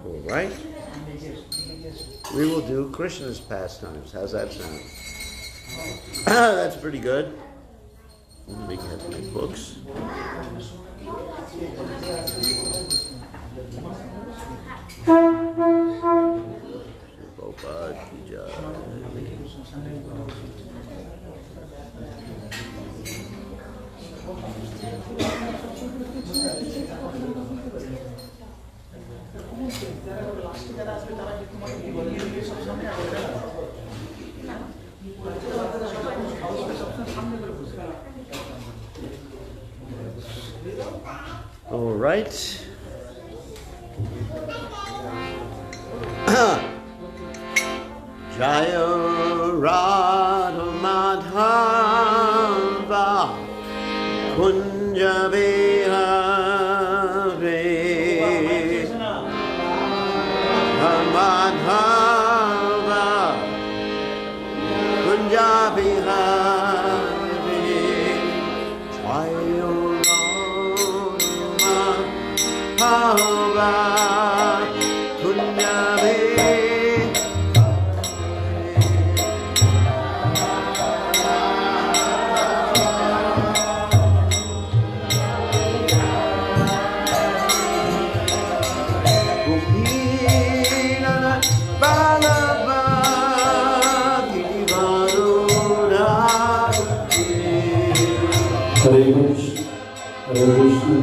All right. We will do Krishna's pastimes. How's that sound? That's pretty good. Let me get my books. All right. Jaya Radha Madhava Kunja Vihare Madhava Kunja Vihare Jaya Radha Kunja Vihare Hare Krishna, Hare Krishna.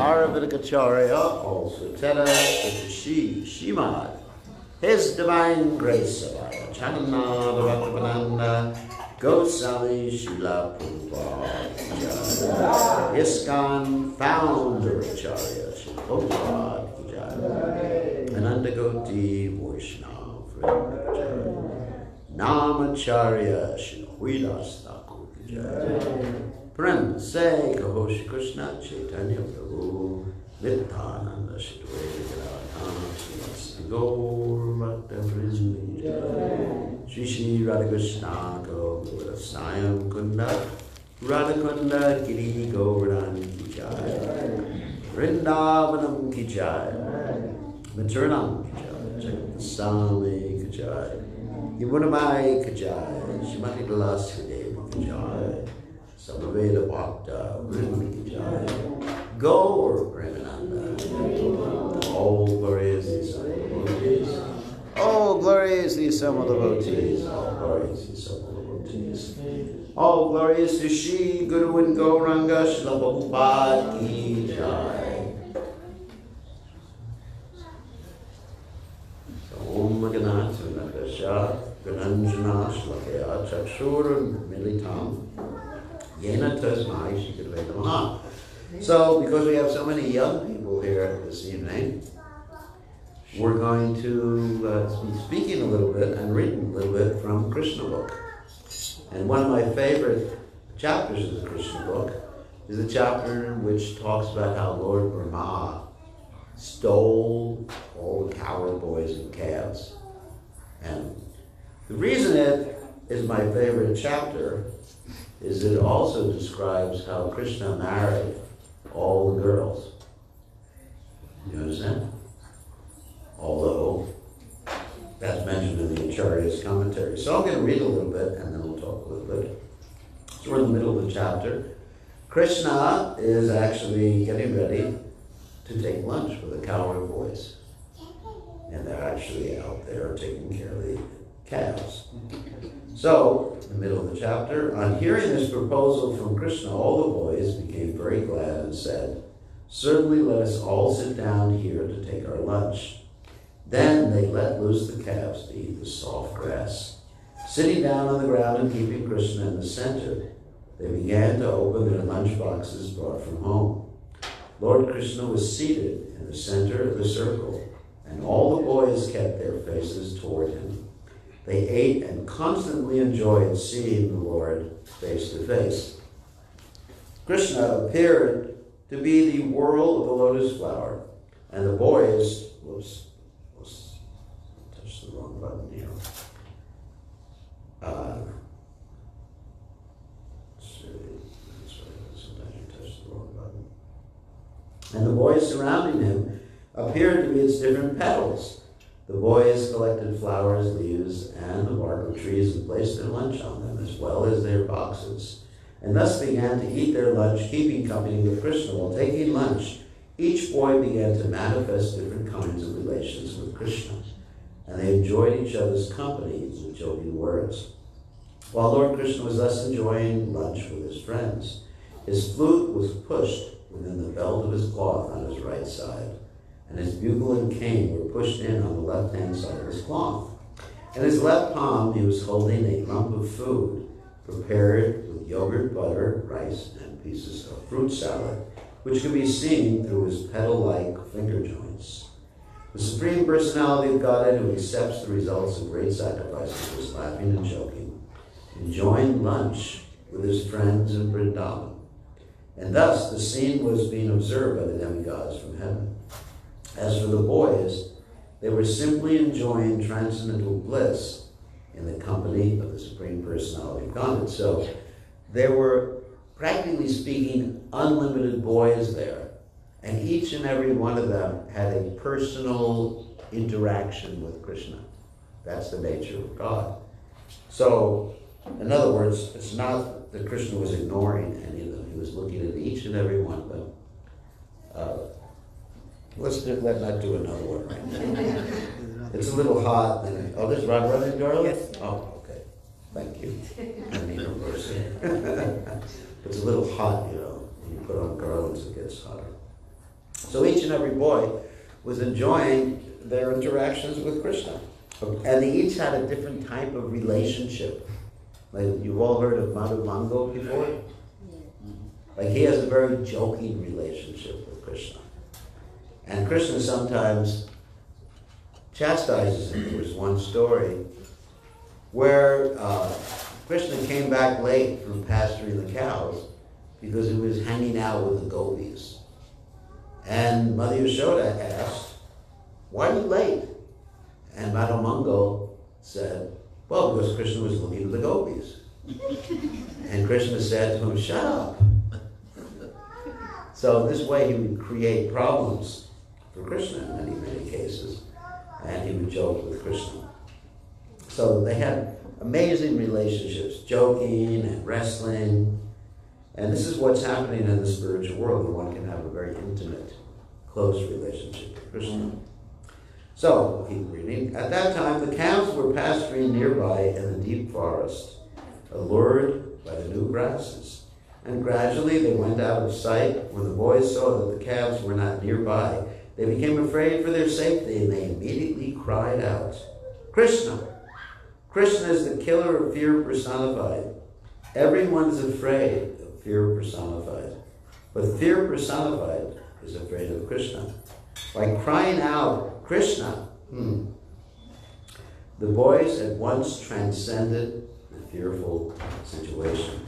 Paravidikacharya, also Teta, Shimad, His Divine Grace Savaya, Chanana, Bhaktivedanta, Goswami Srila Prabhupada, ISKCON Founder Acharya, Srila Prabhupada, Anandagoti Vaishnava, Namacharya, Srila Huidas Thakur, Prem Se Kaho Shri Krishna Chaitanya Prabhu Nityananda Shri Radha Shri Gaur Bhakta Vrinda Shri Shri Radha Krishna Gaur Sayam Kunda Radha Kunda Giri Gauradan Ki Jai Vrindavanam Ki Jai Maternam Ki Jai Jagatasami Ki Jai Yamunamai Ki Jai Shrimati Dalas Hrideva Ki Jai Samaveda Bhakta, Vrinda Jai, Gaur Premananda. All glory is the Son of the devotees. All glory is the Son of the devotees. All glory is the Son of the devotees. All glory is to Shri Guru and Gauranga Srila Prabhupada Ki Jai. Om Ganatu Nakasha, Gananjana Shlakaya, Chakshur Militam. So, because we have so many young people here this evening, we're going to be speaking a little bit and reading a little bit from Krishna Book. And one of my favorite chapters of the Krishna Book is a chapter which talks about how Lord Brahma stole all the cowherd boys and calves. And the reason it is my favorite chapter is it also describes how Krishna married all the girls. You understand? Although that's mentioned in the Acharya's commentary. So I'm going to read a little bit and then we'll talk a little bit. So we're in the middle of the chapter. Krishna is actually getting ready to take lunch with the cowherd boys. And they're actually out there taking care of the calves. So, in the middle of the chapter, on hearing this proposal from Krishna, all the boys became very glad and said, "Certainly let us all sit down here to take our lunch." Then they let loose the calves to eat the soft grass. Sitting down on the ground and keeping Krishna in the center, they began to open their lunch boxes brought from home. Lord Krishna was seated in the center of the circle, and all the boys kept their faces toward him. They ate and constantly enjoyed seeing the Lord face to face. Krishna appeared to be the whirl of a lotus flower, and the boys, touch the wrong button here. Sometimes you touch the wrong button. And the boys surrounding him appeared to be its different petals. The boys collected flowers, leaves, and the bark of trees and placed their lunch on them, as well as their boxes, and thus began to eat their lunch, keeping company with Krishna. While taking lunch, each boy began to manifest different kinds of relations with Krishna, and they enjoyed each other's company with joking words. While Lord Krishna was thus enjoying lunch with his friends, his flute was pushed within the belt of his cloth on his right side, and his bugle and cane were pushed in on the left-hand side of his cloth. In his left palm, he was holding a lump of food prepared with yogurt, butter, rice, and pieces of fruit salad, which could be seen through his petal-like finger joints. The Supreme Personality of Godhead, who accepts the results of great sacrifices, was laughing and joking, enjoying lunch with his friends in Vrindavan. And thus the scene was being observed by the demigods from heaven. As for the boys, they were simply enjoying transcendental bliss in the company of the Supreme Personality of Godhead. So there were, practically speaking, unlimited boys there. And each and every one of them had a personal interaction with Krishna. That's the nature of God. So, in other words, it's not that Krishna was ignoring any of them. He was looking at each and every one of them. Let's not do another one right now. It's a little hot. There's Radha and garlic? Yes. Oh, okay. Thank you. I mean, reverse it. It's a little hot, when you put on garlands, it gets hotter. So each and every boy was enjoying their interactions with Krishna. And they each had a different type of relationship. Like, you've all heard of Madhu Mango before? Like, he has a very joking relationship with Krishna. And Krishna sometimes chastises him. There was one story where Krishna came back late from pasturing the cows because he was hanging out with the gopis. And Mother Yashoda asked, "Why are you late?" And Madhu Mango said, "Well, because Krishna was looking at the gopis." And Krishna said to him, "Shut up." So this way he would create problems for Krishna in many, many cases. And he would joke with Krishna. So they had amazing relationships, joking and wrestling. And this is what's happening in the spiritual world, where one can have a very intimate, close relationship with Krishna. So, keep reading. At that time, the calves were pasturing nearby in the deep forest, allured by the new grasses. And gradually they went out of sight. When the boys saw that the calves were not nearby, they became afraid for their safety, and they immediately cried out, "Krishna! Krishna is the killer of fear personified." Everyone is afraid of fear personified, but fear personified is afraid of Krishna. By crying out, "Krishna," the boys at once transcended the fearful situation.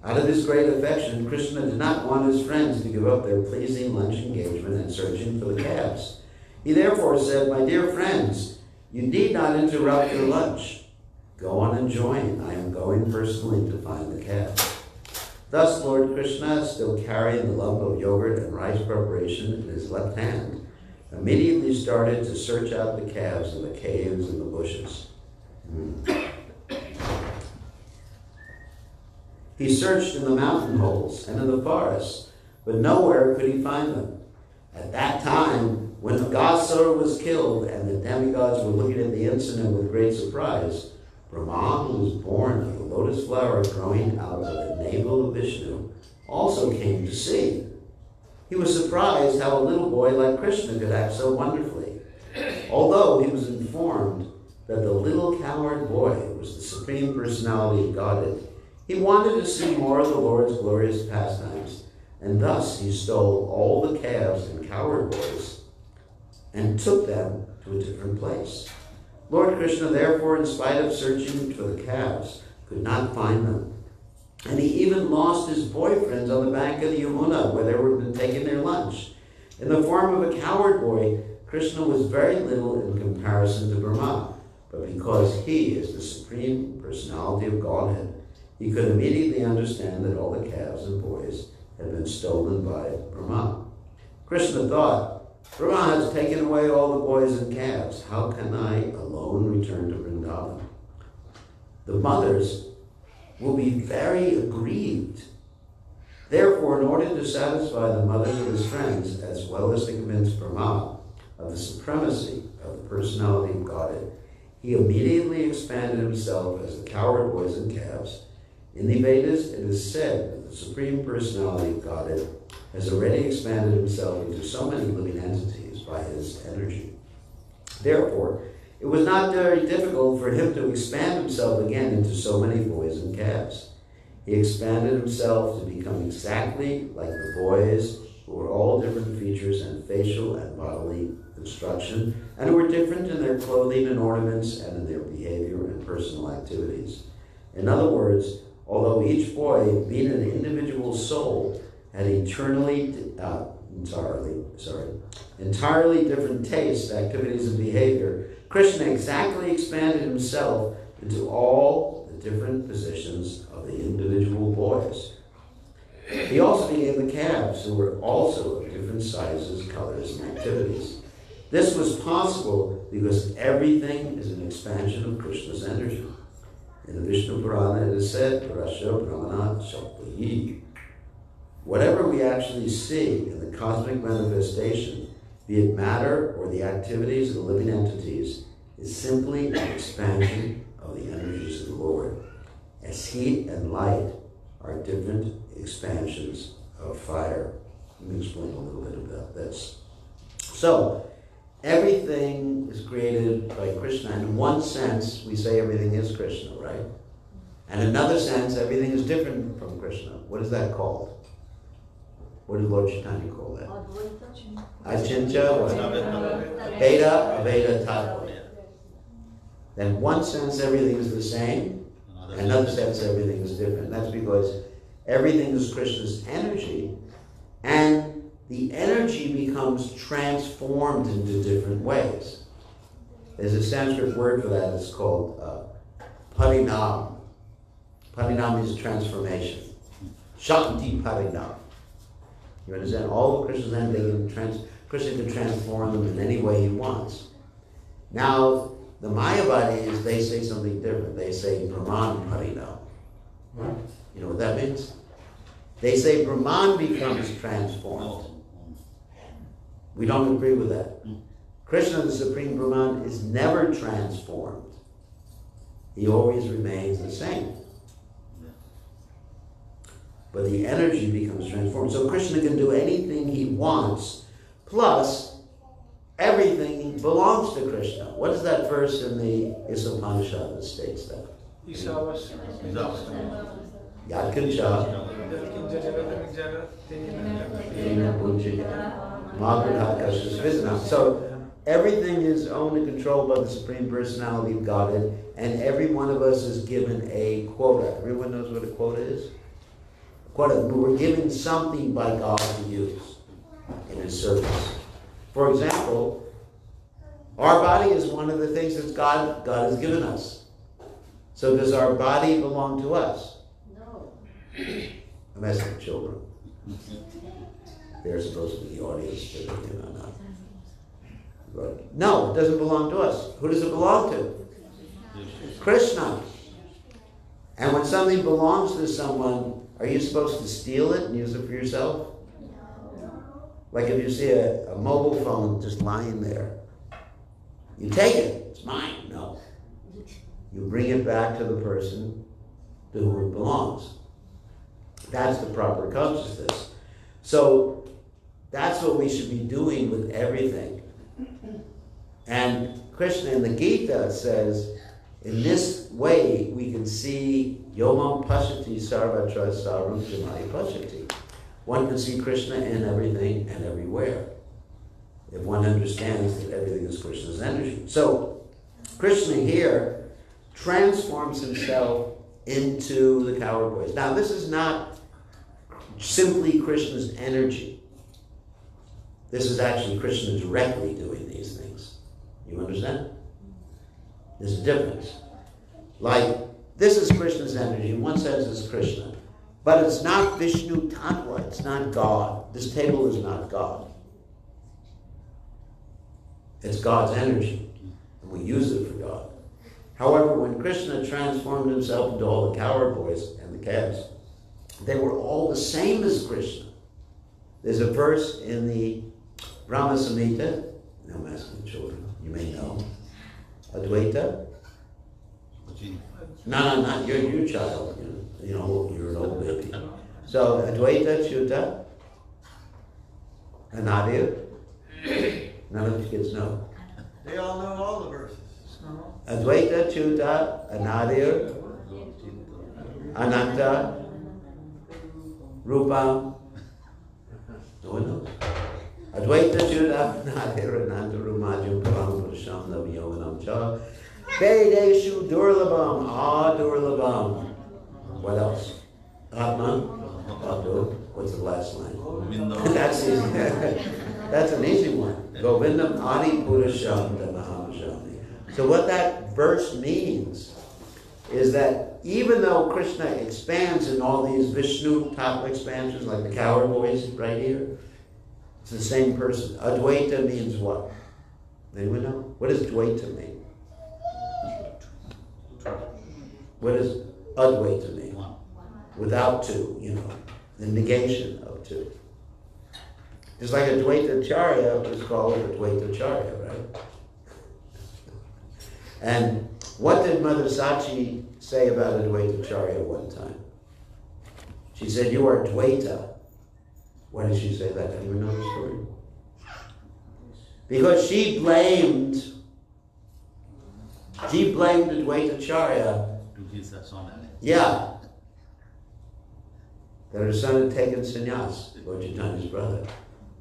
Out of his great affection, Krishna did not want his friends to give up their pleasing lunch engagement and searching for the calves. He therefore said, "My dear friends, you need not interrupt your lunch. Go on enjoying. I am going personally to find the calves." Thus, Lord Krishna, still carrying the lump of yogurt and rice preparation in his left hand, immediately started to search out the calves in the caves and the bushes. He searched in the mountain holes and in the forests, but nowhere could he find them. At that time, when Aghasura was killed and the demigods were looking at the incident with great surprise, Brahma, who was born of the lotus flower growing out of the navel of Vishnu, also came to see. He was surprised how a little boy like Krishna could act so wonderfully. Although he was informed that the little coward boy was the Supreme Personality of Godhead, he wanted to see more of the Lord's glorious pastimes, and thus he stole all the calves and coward boys and took them to a different place. Lord Krishna, therefore, in spite of searching for the calves, could not find them. And he even lost his boyfriends on the bank of the Yamuna, where they were taking their lunch. In the form of a coward boy, Krishna was very little in comparison to Brahma, but because he is the Supreme Personality of Godhead, he could immediately understand that all the calves and boys had been stolen by Brahma. Krishna thought, Brahma has taken away all the boys and calves. How can I alone return to Vrindavan? The mothers will be very aggrieved. Therefore, in order to satisfy the mothers of his friends, as well as to convince Brahma of the supremacy of the personality of Godhead, he immediately expanded himself as the cowherd boys and calves. In the Vedas, it is said that the Supreme Personality of Godhead has already expanded himself into so many living entities by his energy. Therefore, it was not very difficult for him to expand himself again into so many boys and calves. He expanded himself to become exactly like the boys, who were all different features and facial and bodily construction, and who were different in their clothing and ornaments and in their behavior and personal activities. In other words, although each boy, being an individual soul, had entirely different tastes, activities, and behavior, Krishna exactly expanded himself into all the different positions of the individual boys. He also became the calves, who were also of different sizes, colors, and activities. This was possible because everything is an expansion of Krishna's energy. In the Vishnu Purana, it is said, Parasya Brahmana Shakti. Whatever we actually see in the cosmic manifestation, be it matter or the activities of the living entities, is simply an expansion of the energies of the Lord, as heat and light are different expansions of fire. Let me explain a little bit about this. So, everything is created by Krishna. And in one sense, we say everything is Krishna, right? And in another sense, everything is different from Krishna. What is that called? What did Lord Chaitanya call that? Achincha, what? Abheda, Abheda Tattva. Then in one sense, everything is the same. In another sense, everything is different. That's because everything is Krishna's energy, and the energy becomes transformed into different ways. There's a Sanskrit word for that. It's called parinam. Parinam is transformation. Shakti parinam. You understand? All of Krishna's energy, Krishna can transform them in any way he wants. Now, the Mayavadis, they say something different. They say Brahman parinam. You know what that means? They say Brahman becomes transformed. We don't agree with that. Krishna, the Supreme Brahman, is never transformed. He always remains the same. But the energy becomes transformed. So Krishna can do anything he wants, plus everything belongs to Krishna. What is that verse in the Upanishad that states that? Yatkancha. So everything is owned and controlled by the Supreme Personality of Godhead, and every one of us is given a quota. Everyone knows what a quota is? A quota. We're given something by God to use in His service. For example, our body is one of the things that God has given us. So does our body belong to us? No. I'm asking children. They're supposed to be the audience, but not. But no, it doesn't belong to us. Who does it belong to? Krishna. And when something belongs to someone, are you supposed to steal it and use it for yourself? No. Like if you see a mobile phone just lying there, you take it. It's mine. No. You bring it back to the person to whom it belongs. That's the proper consciousness. So that's what we should be doing with everything. And Krishna in the Gita says, in this way we can see Yomam Pashati Sarvatra Saram Jamai Pashati. One can see Krishna in everything and everywhere, if one understands that everything is Krishna's energy. So Krishna here transforms himself into the cowherd boys. Now this is not simply Krishna's energy. This is actually Krishna directly doing these things. You understand? There's a difference. Like, this is Krishna's energy. In one sense, it's Krishna. But it's not Vishnu Tattva. It's not God. This table is not God. It's God's energy, and we use it for God. However, when Krishna transformed himself into all the cowherd boys and the calves, they were all the same as Krishna. There's a verse in the Brahma Samhita, no, I'm asking children, you may know, Advaita. No, not your child. You're an old baby. So Advaita, Chuta, Anadir. None of the kids know. They all know all the verses. Advaita, Chuta, Anadir, Ananta, Rupam. No one knows. Advaita, Chuta, Anadir, Ananta, Rumajum, Param, Purusham, Navyoganam, Cha. Vedeshu Durlabam, Durlabam. What else? Atman, Abdu. What's the last line? That's easy. That's an easy one. Govindam Adi Purusham Dhammahamashami. So what that verse means is that even though Krishna expands in all these Vishnu type expansions, like the cowherd boys right here, it's the same person. Advaita means what? Anyone know? What does Dvaita mean? What does Advaita mean? Without two, the negation of two. Just like Advaita Charya was called Advaita Charya, right? And what did Mother Sachi say about Advaita Charya one time? She said, "You are Dvaita." Why did she say that? Anyone know the story? Because she blamed Advaita Charya. Yeah. That her son had taken sannyas, Lord Chaitanya's brother,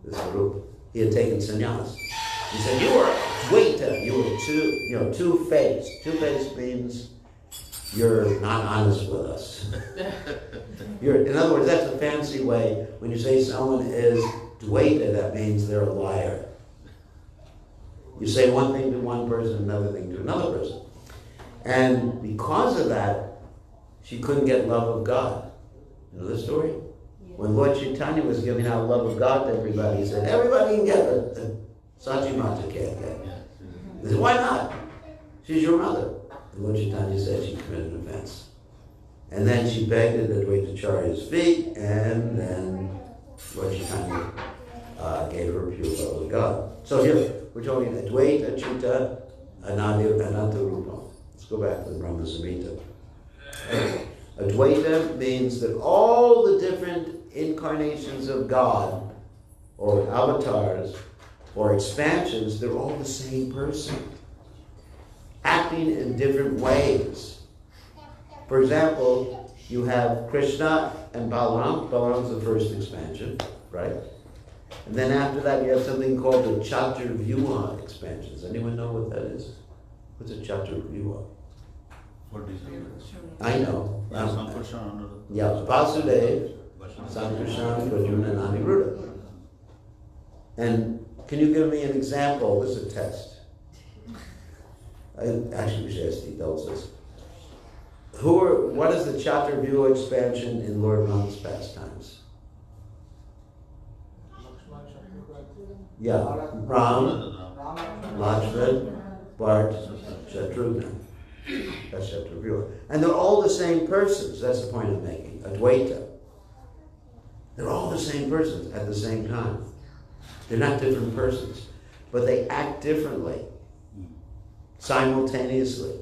this group. He had taken sannyas. He said, "You are Dvaita, you are two-faced. Two-faced means you're not honest with us." In other words, that's a fancy way. When you say someone is Dvaita, that means they're a liar. You say one thing to one person, another thing to another person. And because of that, she couldn't get love of God. You know the story? Yeah. When Lord Chaitanya was giving out love of God to everybody, he said, "Everybody can get it. Sachi Mata can't get it." He said, "Why not? She's your mother." And Lord Chaitanya said she committed an offense. And then she begged at Advaita Charya's feet, and then Lord Chaitanya gave her pure love of God. So here, we're talking Advaita, Chuta, Ananta Rupa. Let's go back to the Brahma Samhita. Advaita means that all the different incarnations of God, or avatars, or expansions, they're all the same person, acting in different ways. For example, you have Krishna and Balaram. Balaram's the first expansion, right? And then after that, you have something called the Chaturvyuha expansions. Anyone know what that is? What's a Chaturvyuha? I know. Yeah, Vasudeva, Sankarshan, Arjuna, and Aniruddha. And can you give me an example? This is a test. Actually, we should ask the adults this. What is the Chaturvyuha expansion in Lord Rama's pastimes? Yeah, Ram, Lakshman, Bharat, Shatrugna. That's Chaturvyuha. And they're all the same persons. That's the point I'm making. Advaita. They're all the same persons at the same time. They're not different persons. But they act differently. Simultaneously.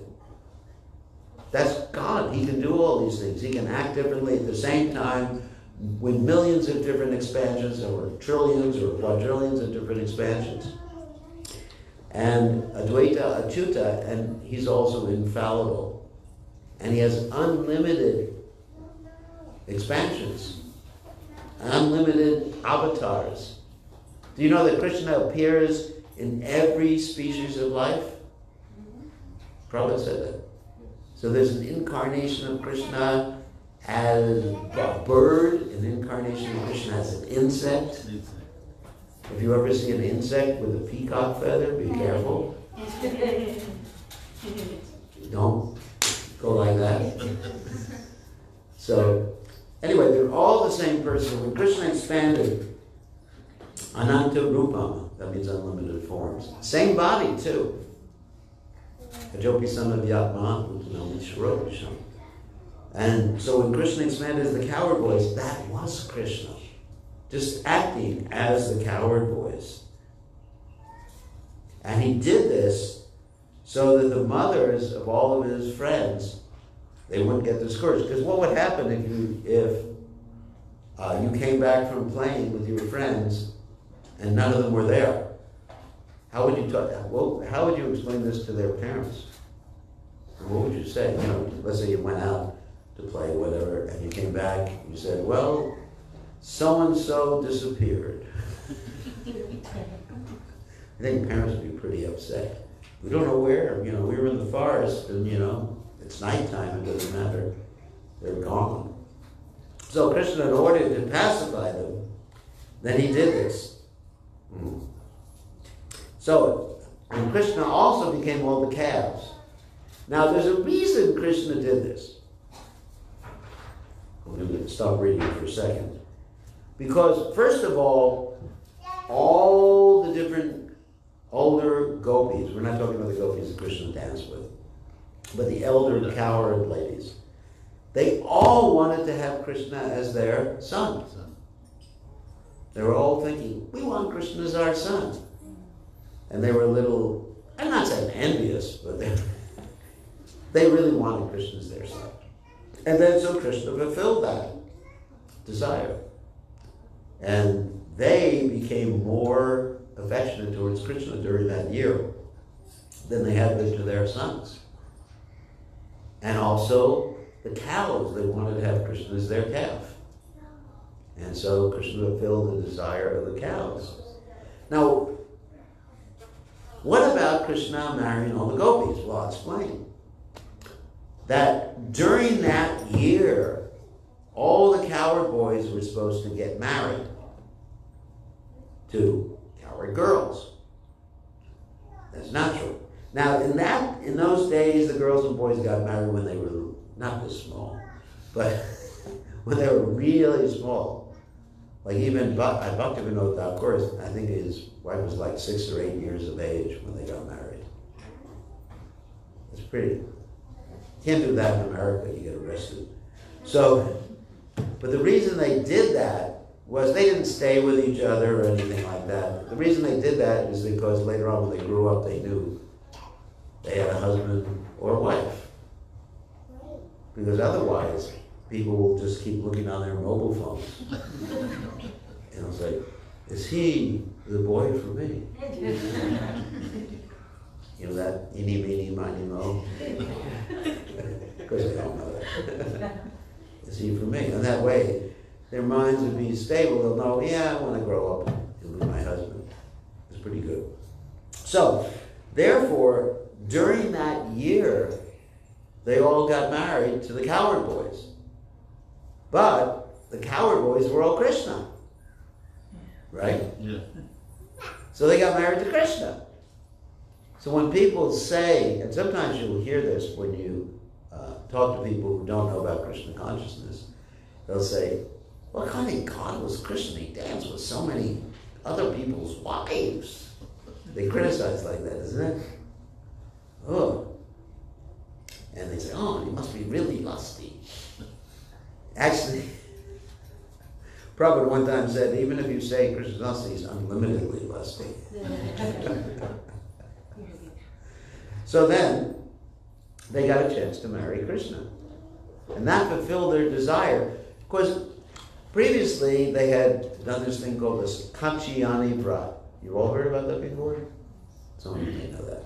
That's God. He can do all these things. He can act differently at the same time with millions of different expansions, or trillions or quadrillions of different expansions. And Advaita Achyuta, and he's also infallible. And he has unlimited expansions, unlimited avatars. Do you know that Krishna appears in every species of life? Prabhupada said that. So there's an incarnation of Krishna as a bird, an incarnation of Krishna as an insect. If you ever see an insect with a peacock feather, be careful. Don't go like that. So, anyway, they're all the same person. When Krishna expanded, Ananta Rupam, That means unlimited forms. Same body, too. Ajopi son of Yatman, Utanami Shirobisham. And so when Krishna expanded as the coward voice, that was Krishna. Just acting as the coward voice. And he did this so that the mothers of all of his friends, they wouldn't get discouraged. Because what would happen if you came back from playing with your friends and none of them were there? How would you talk? Well, how would you explain this to their parents? What would you say? You know, let's say you went out to play, whatever, and you came back. And you said, "Well, so and so disappeared." I think parents would be pretty upset. We don't know where. You know, we were in the forest, and it's nighttime. It doesn't matter. They're gone. So Krishna, in order to pacify them, then he did this. So, and Krishna also became all the calves. Now, there's a reason Krishna did this. I'm going to stop reading for a second. Because, first of all the different older gopis, we're not talking about the gopis that Krishna danced with, but the elder coward ladies, they all wanted to have Krishna as their son. They were all thinking, we want Krishna as our son. And they were a little, I'm not saying envious, but they really wanted Krishna as their son. And then so Krishna fulfilled that desire. And they became more affectionate towards Krishna during that year than they had been to their sons. And also the cows, they wanted to have Krishna as their calf. And so Krishna fulfilled the desire of the cows. Now, what about Krishna marrying all the gopis? Well, I'll explain. That during that year, all the coward boys were supposed to get married to coward girls. That's natural. Now, in those days, the girls and boys got married when they were not this small, but when they were really small. Like even Bhaktivinoda Thakur, I think his wife was like 6 or 8 years of age when they got married. It's pretty. Can't do that in America, you get arrested. So, but the reason they did that was they didn't stay with each other or anything like that. The reason they did that is because later on when they grew up, they knew they had a husband or a wife. Because otherwise, people will just keep looking on their mobile phones. And it's like, is he the boy for me? You know that eeny, meeny, miny, mo? Of course they don't know that. Is he for me? And that way, their minds would be stable. They'll know, yeah, when I grow up, he'll be my husband. It's pretty good. So, therefore, during that year, they all got married to the coward boys. But the coward boys were all Krishna. Right? Yeah. So they got married to Krishna. So when people say, and sometimes you'll hear this when you talk to people who don't know about Krishna consciousness, they'll say, what kind of God was Krishna? He danced with so many other people's wives. They criticize like that, isn't it? Oh. And they say, oh, he must be really lusty. Actually, Prabhupada one time said, even if you say Krishna's lusty, he's unlimitedly lusty. So then, they got a chance to marry Krishna. And that fulfilled their desire. Of course, previously they had done this thing called this Katyayani Vrat. You all heard about that before? Some of you may know that.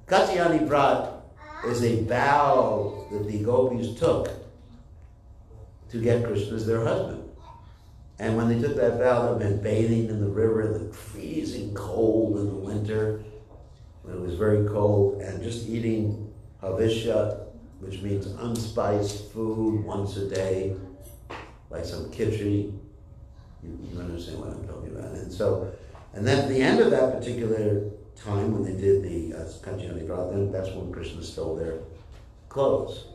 Katyayani Vrat is a vow that the gopis took to get Krishna as their husband. And when they took that vow, they meant bathing in the river in the freezing cold in the winter, when it was very cold, and just eating havisha, which means unspiced food once a day, like some khichdi. You understand what I'm talking about. And then at the end of that particular time, when they did the Katyayani Vrat, then that's when Krishna stole their clothes.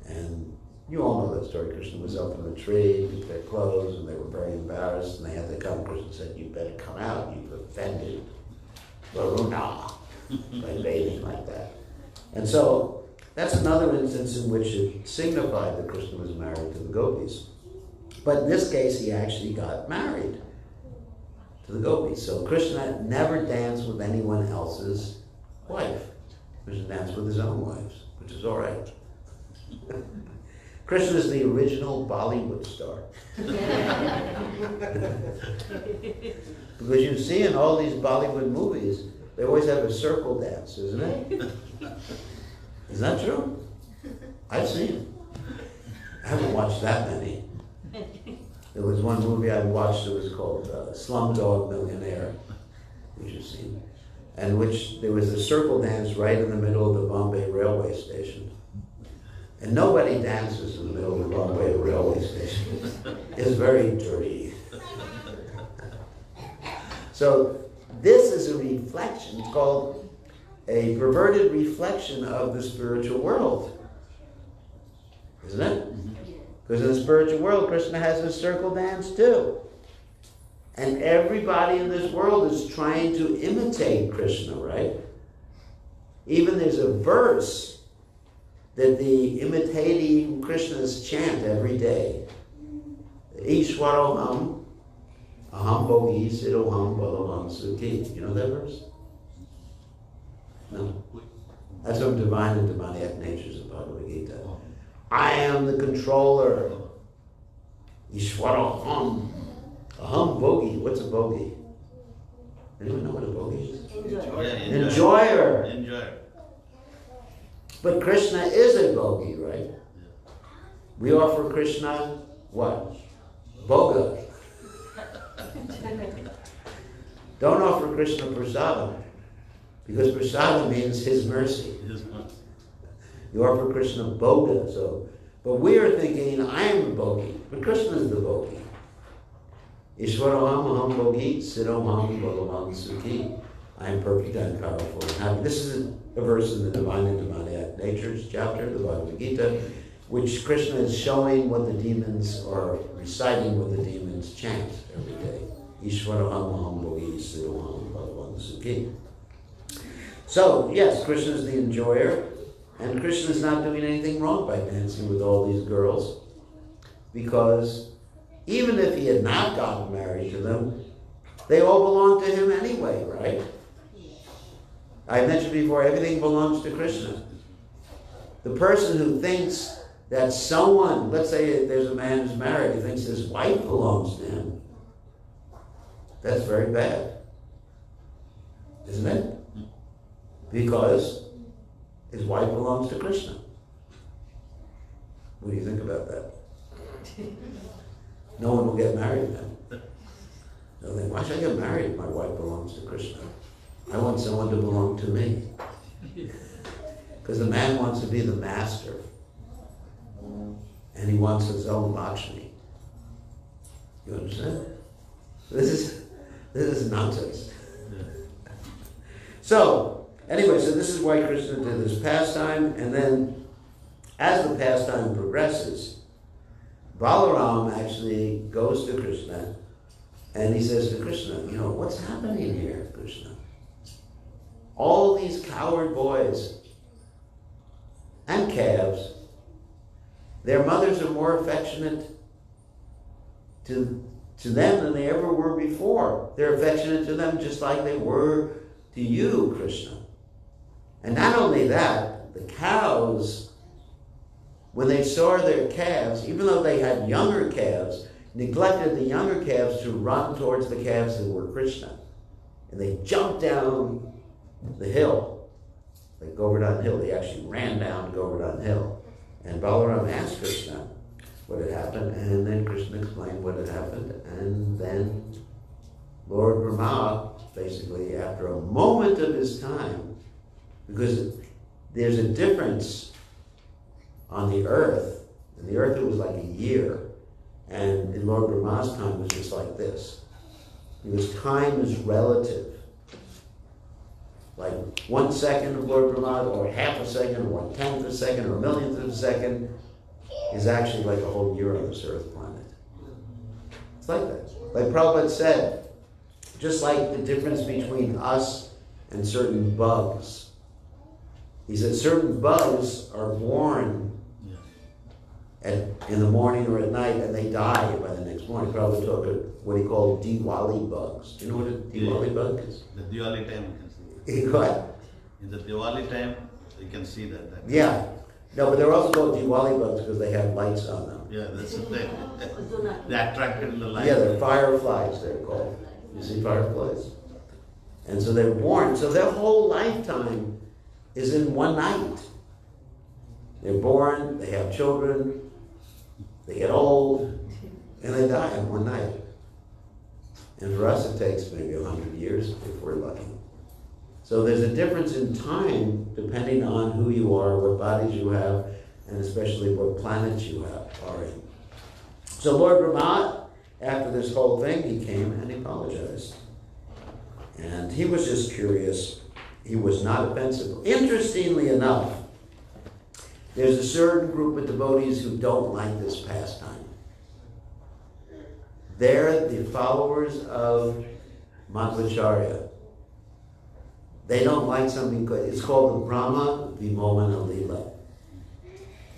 And You all know that story. Krishna was up in the tree, took their clothes, and they were very embarrassed, and they had to come. Krishna said, you better come out, you've offended Varuna by bathing like that. And so that's another instance in which it signified that Krishna was married to the gopis. But in this case, he actually got married to the gopis. So Krishna never danced with anyone else's wife. Krishna danced with his own wives, which is all right. Krishna is the original Bollywood star. Because you see in all these Bollywood movies, they always have a circle dance, isn't it? Is that true? I've seen it. I haven't watched that many. There was one movie I watched that was called Slumdog Millionaire, which you've seen, and which there was a circle dance right in the middle of the Bombay railway station. And nobody dances in the middle of the Bombay railway station. It's very dirty. So this is a reflection. It's called a perverted reflection of the spiritual world. Isn't it? Because in the spiritual world, Krishna has a circle dance too. And everybody in this world is trying to imitate Krishna, right? Even there's a verse that the imitating Krishnas chant every day. Ishwaroham, aham bogi siroham balavam sukhi. You know that verse? No? That's from Divine and Demoniac Natures of Bhagavad Gita. I am the controller. Ishwaroham. Aham bogi. What's a bogi? Anyone know what a bogi is? Enjoyer. Enjoyer. But Krishna is a bogi, right? We offer Krishna what? Boga. Don't offer Krishna prasadam, because prasadam means his mercy. You offer Krishna boga. So, but we are thinking, I am the bogi, but Krishna is the bogi. Ishwaroham aham bogi siroham balavam sukhi. I am perfect and powerful and happy. This is a verse in the Divine and Demoniac Natures chapter of the Bhagavad Gita, which Krishna is showing what the demons are reciting, what the demons chant every day. Ishwaroham aham bogi siroham balavam sukhi. So, yes, Krishna is the enjoyer, and Krishna is not doing anything wrong by dancing with all these girls, because even if he had not gotten married to them, they all belong to him anyway, right? I mentioned before, everything belongs to Krishna. The person who thinks that someone, let's say there's a man who's married, who thinks his wife belongs to him, that's very bad, isn't it? Because his wife belongs to Krishna. What do you think about that? No one will get married then. They'll think, why should I get married if my wife belongs to Krishna? I want someone to belong to me. Because the man wants to be the master. And he wants his own Lakshmi. You understand? This is nonsense. So, anyway, so this is why Krishna did this pastime, and then as the pastime progresses, Balaram actually goes to Krishna and he says to Krishna, you know, what's happening here, Krishna? All these coward boys and calves, their mothers are more affectionate to them than they ever were before. They're affectionate to them just like they were to you, Krishna. And not only that, the cows, when they saw their calves, even though they had younger calves, neglected the younger calves to run towards the calves that were Krishna. And they jumped down the hill, like Govardhan Hill. They actually ran down Govardhan Hill. And Balaram asked Krishna what had happened, and then Krishna explained what had happened. And then Lord Brahma, basically, after a moment of his time, because there's a difference on the earth. In the earth it was like a year, and in Lord Brahma's time it was just like this. Because time is relative. Like 1 second of Lord Brahma, or half a second, or 1/10 of a second, or 1 millionth of a second, is actually like a whole year on this earth planet. It's like that. Like Prabhupada said, just like the difference between us and certain bugs. He said certain bugs are born in the morning or at night, and they die by the next morning. Prabhupada talked about what he called Diwali bugs. Do you know what a Diwali bug is? The Diwali time you can see. What? In the Diwali time, you can see that. Yeah. No, but they're also called Diwali bugs because they have lights on them. Yeah, that's the thing. They're attracted in the light. Yeah, they're fireflies, they're called. You see fireflies? And so they're born. So their whole lifetime is in one night. They're born, they have children, they get old, and they die in one night. And for us, it takes maybe 100 years if we're lucky. So there's a difference in time depending on who you are, what bodies you have, and especially what planets you are in. So Lord Brahma, after this whole thing, he came and he apologized. And he was just curious. He was not offensive. Interestingly enough, there's a certain group of devotees who don't like this pastime. They're the followers of Madhvacharya. They don't like something good. It's called the Brahma Vimomana Lila.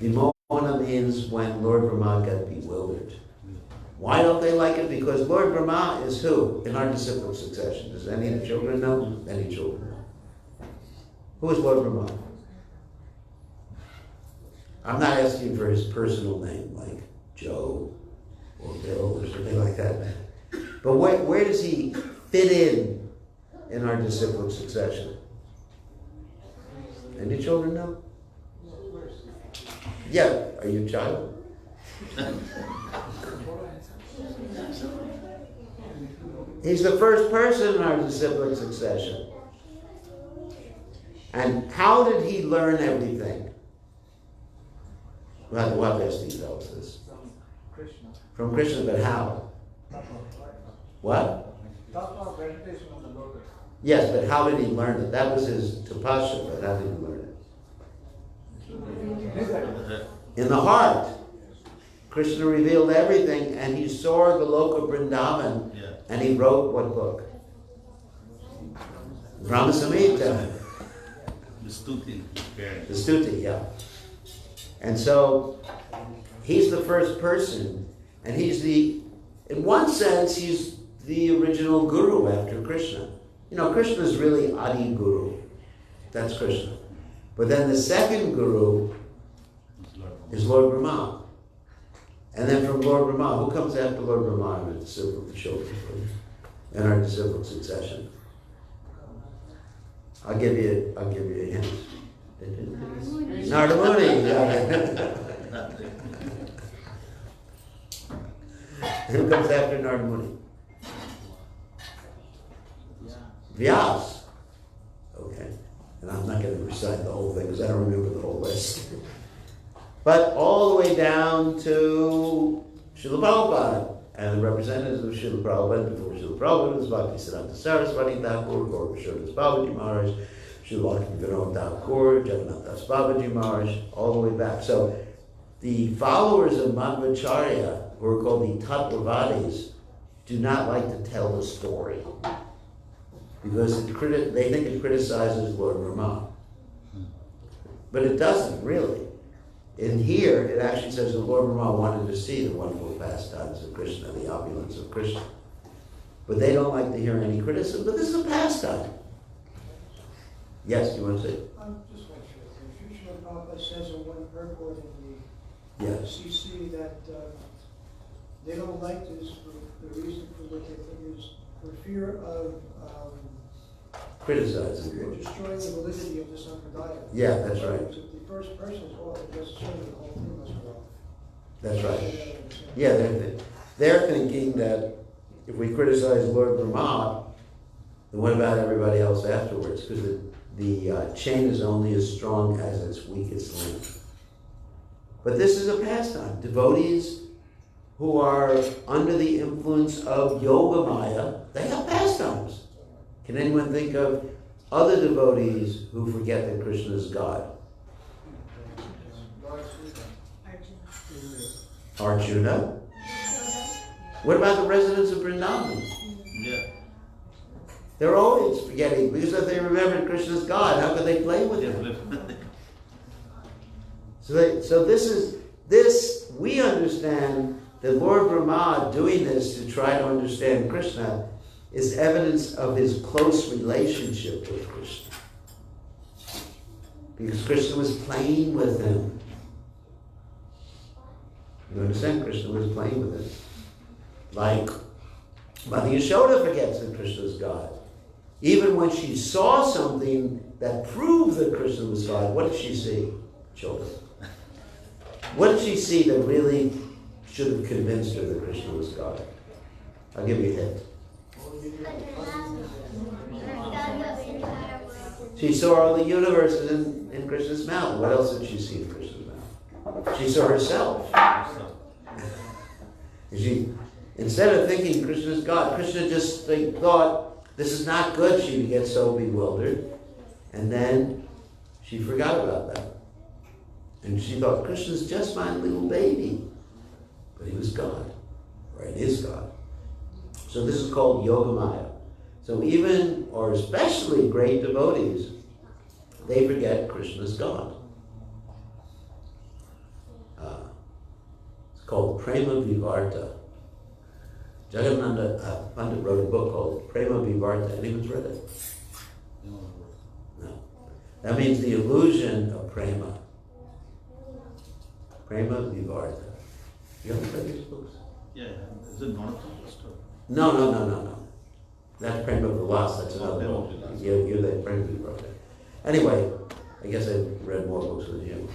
Vimomana means when Lord Brahma got bewildered. Why don't they like it? Because Lord Brahma is who? In our disciplic succession. Does any of the children know? Any children know? Who is Lord Brahma? I'm not asking for his personal name, like Joe or Bill or something like that. But where does he fit in our disciplic succession? Any children know? Yeah, are you a child? He's the first person in our disciplic succession. And how did he learn everything? What Vesti tells us? From Krishna, but how? What? Yes, but how did he learn it? That was his tapasya, but how did he learn it? In the heart. Krishna revealed everything, and he saw the Loka Vrindavan, and he wrote what book? Brahma Samhita. The Stuti. The Stuti, yeah. And so, he's the first person, and in one sense, he's the original guru after Krishna. You know, Krishna is really Adi Guru. That's Krishna. But then the second guru is Lord Brahma. And then from Lord Brahma, who comes after Lord Brahma in the disciplic children, in our disciplic succession? I'll give you a hint. Narada Muni. Who comes after Narada Muni? Vyas. Okay. And I'm not going to recite the whole thing because I don't remember the whole list. But all the way down to Srila Prabhupada and the representatives of Srila Prabhupada. Before Srila Prabhupada was Bhaktisiddhanta Saraswati Thakur, Gaura Kishore Das Babaji Maharaj, Srila Bhakti Vinod Thakur, Jagannath Das Babaji Maharaj, all the way back. So the followers of Madhvacharya, who are called the Tattvavadis, do not like to tell the story because they think it criticizes Lord Brahma. But it doesn't really. In here, it actually says that Lord Brahma wanted to see the wonderful pastimes of Krishna, the opulence of Krishna. But they don't like to hear any criticism, but this is a pastime. Yes, you want to say? I'm just not sure. The Srila Prabhupada says in one purport in the Yes. CC that they don't like this for the reason for what they think is for fear of Criticizing. destroying the validity of the Sampradaya. Yeah, that's right. If the first person is off, it doesn't show that the whole thing must go off. That's right. Yeah, they're thinking that if we criticize Lord Brahma, then what about everybody else afterwards? Because the chain is only as strong as its weakest link. But this is a pastime. Devotees who are under the influence of Yoga Maya, they have pastimes. Can anyone think of other devotees who forget that Krishna is God? Arjuna. What about the residents of Vrindavan? Yeah. They're always forgetting, because if they remembered Krishna's God, how could they play with him? So we understand that Lord Brahma doing this to try to understand Krishna is evidence of his close relationship with Krishna. Because Krishna was playing with him. You understand? Krishna was playing with him. Like Mother Yashoda forgets that Krishna is God. Even when she saw something that proved that Krishna was God, what did she see, children? What did she see that really should have convinced her that Krishna was God? I'll give you a hint. She saw all the universes in Krishna's mouth. What else did she see in Krishna's mouth? She saw herself. Instead of thinking Krishna's God, Krishna just thought, this is not good. She would get so bewildered. And then she forgot about that. And she thought, Krishna's just my little baby. But he was God. Or it is God. So this is called Yogamaya. So even, or especially great devotees, they forget Krishna's God. It's called Prema Vivarta. Jagadananda Pandit wrote a book called Prema Vivarta. Anyone's read it? No. That means the illusion of prema. Prema Vivarta. You haven't read these books? Yeah. Is it not a story? No. That's Prema Vilas, that's another book. You're the Prema Vivarta. Anyway, I guess I've read more books than you.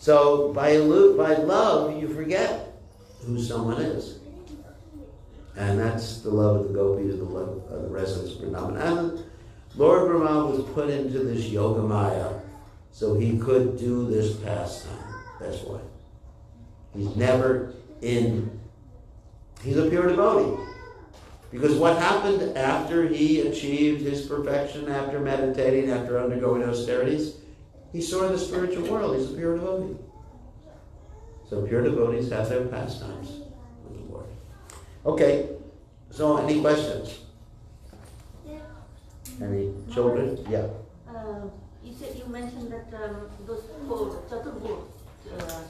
So by love, you forget who someone is. And that's the love of the gopis, the love of the residents of Vrindavan. And Lord Brahma was put into this Yogamaya so he could do this pastime. That's why. He's a pure devotee. Because what happened after he achieved his perfection, after meditating, after undergoing austerities? He saw the spiritual world. He's a pure devotee. So pure devotees have their pastimes with the Lord. Okay, so any questions? Any children? Yeah. You mentioned that those four Chaturvur,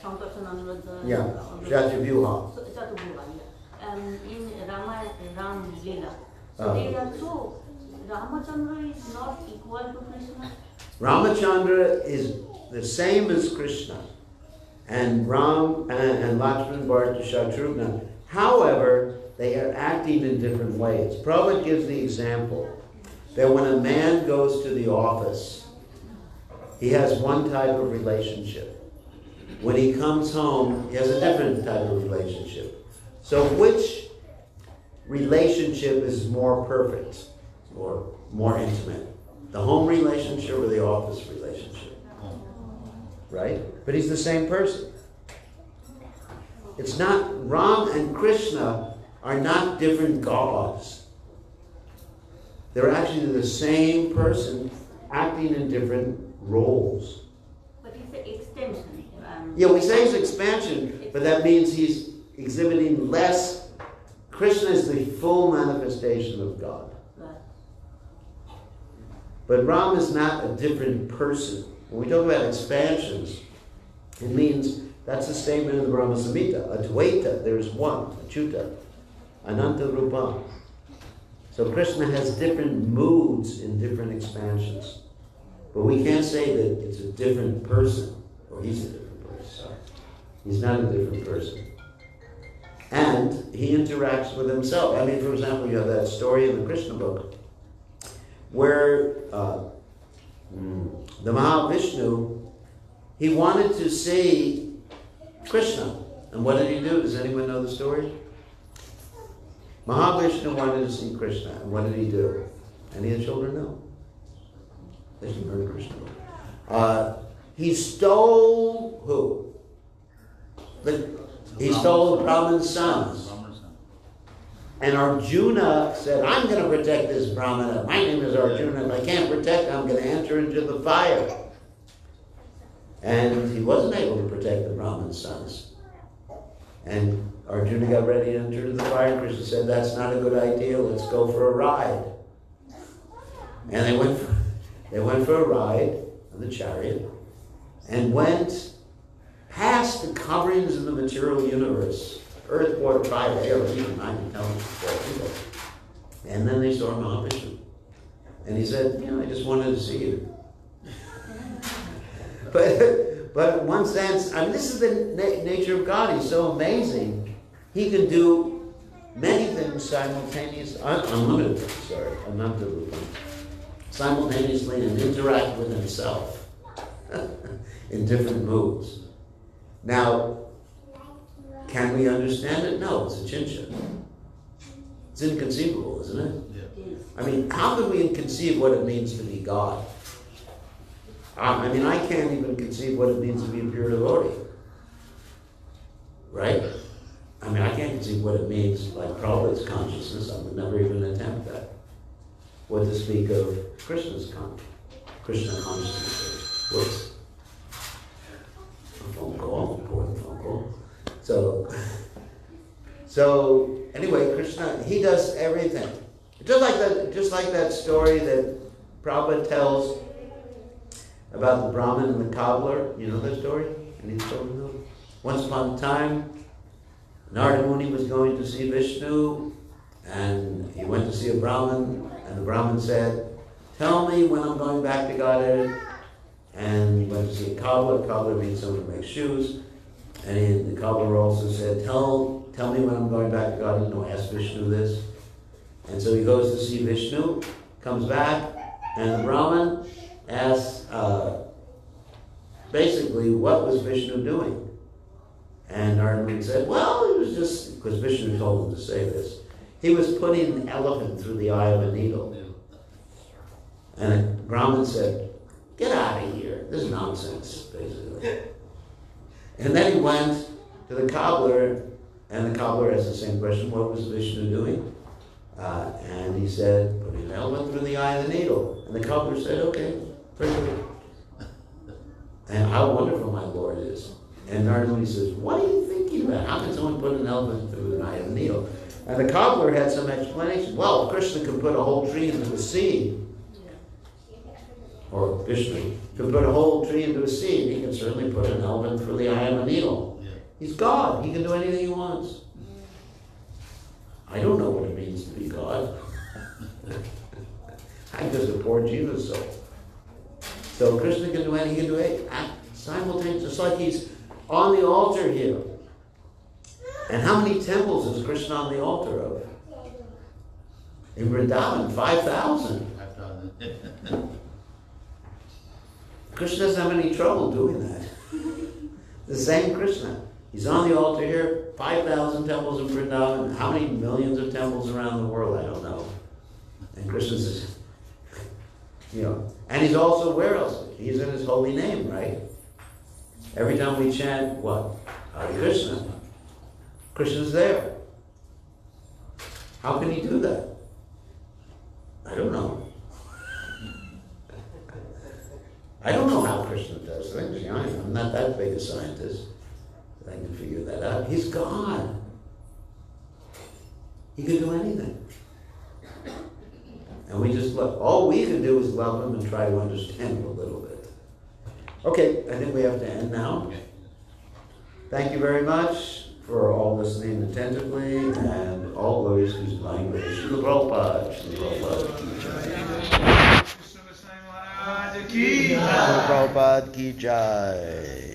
Sampasan, Anuruddha. Yeah, Shatavyuha. Chaturvura, yeah. In Ram Leela. So they are so, Ramachandra is not equal to Krishna? Ramachandra is the same as Krishna. And Ram and Lakshman, Bharata, Shatrughna. However, they are acting in different ways. Prabhupada gives the example that when a man goes to the office, he has one type of relationship. When he comes home, he has a different type of relationship. So which relationship is more perfect or more intimate? The home relationship or the office relationship? Right? But he's the same person. It's not, Ram and Krishna are not different gods. They're actually the same person acting in different roles. But it's an extension. Yeah, we say it's expansion, but that means he's exhibiting less. Krishna is the full manifestation of God. Right. But Ram is not a different person. When we talk about expansions, it means, that's the statement in the Brahma Samhita, Advaita, there is one, Achyuta, Ananta Rupa. So Krishna has different moods in different expansions. But we can't say that it's a different person, or he's a different person. He's not a different person. And he interacts with himself. I mean, for example, you have that story in the Krishna book, where the Mahavishnu, he wanted to see Krishna. And what did he do? Does anyone know the story? Mahavishnu wanted to see Krishna. And what did he do? Any of the children know? They should learn Krishna. He stole who? He stole Brahman's sons. And Arjuna said, I'm going to protect this Brahmana. My name is Arjuna. If I can't protect him, I'm going to enter into the fire. And he wasn't able to protect the Brahman's sons. And Arjuna got ready to enter the fire. Krishna said, that's not a good idea. Let's go for a ride. And they went for a ride on the chariot and went past the coverings of the material universe. Earth, water, fire, air, even 9 intelligence, 4 people. And then they saw Mahavishnu. And he said, I just wanted to see you. But in one sense, this is the nature of God. He's so amazing. He can do many things simultaneously, simultaneously and interact with himself in different moods. Now, can we understand it? No, it's a chincha. It's inconceivable, isn't it? Yeah. How can we conceive what it means to be God? I can't even conceive what it means to be a pure devotee. Right? I can't conceive what it means, like Prabhupada's consciousness. I would never even attempt that. What to speak of Krishna consciousness. Whoops. A phone call, important phone call. So anyway, Krishna, he does everything. Just like that story that Prabhupada tells about the Brahmin and the cobbler. You know that story? Any children know? Once upon a time, Narada Muni was going to see Vishnu, and he went to see a Brahmin, and the Brahmin said, tell me when I'm going back to Godhead. And he went to see a cobbler. Cobbler means someone who makes shoes. And the cobbler also said, tell me when I'm going back to Godhead. Ask Vishnu this. And so he goes to see Vishnu, comes back, and the Brahmin asks, basically, what was Vishnu doing? And Narada Muni said, well, it was just, because Vishnu told him to say this, he was putting an elephant through the eye of a needle. And the Brahmin said, get out of here. This is nonsense, basically. And then he went to the cobbler, and the cobbler asked the same question, what was Vishnu doing? And he said, putting an elephant through the eye of the needle. And the cobbler said, okay, very good. And how wonderful my Lord is. And Narada Muni says, what are you thinking about? How can someone put an elephant through the eye of a needle? And the cobbler had some explanation. Well, Krishna could put a whole tree into a seed, or Vishnu could put a whole tree into a seed. He can certainly put an elephant through the eye of a needle. Yeah. He's God. He can do anything he wants. I don't know what it means to be God. I'm just a poor Jesus soul. So Krishna can do anything, he can do it simultaneously, just like he's on the altar here. And how many temples is Krishna on the altar of? In Vrindavan, 5,000. 5,000. Krishna doesn't have any trouble doing that. The same Krishna. He's on the altar here, 5,000 temples in Vrindavan. How many millions of temples around the world? I don't know. And Krishna says, and he's also where else? He's in his holy name, right? Every time we chant, what? Hare Krishna. Krishna's there. How can he do that? I don't know. I don't know how Krishna does things. I'm not that big a scientist that I can figure that out. He's God. He can do anything. And we just love. All we can do is love him and try to understand him a little bit. Okay, I think we have to end now. Thank you very much for all listening attentively, and all glories to his divine grace. Srila Prabhupada. Srila Prabhupada ki jai.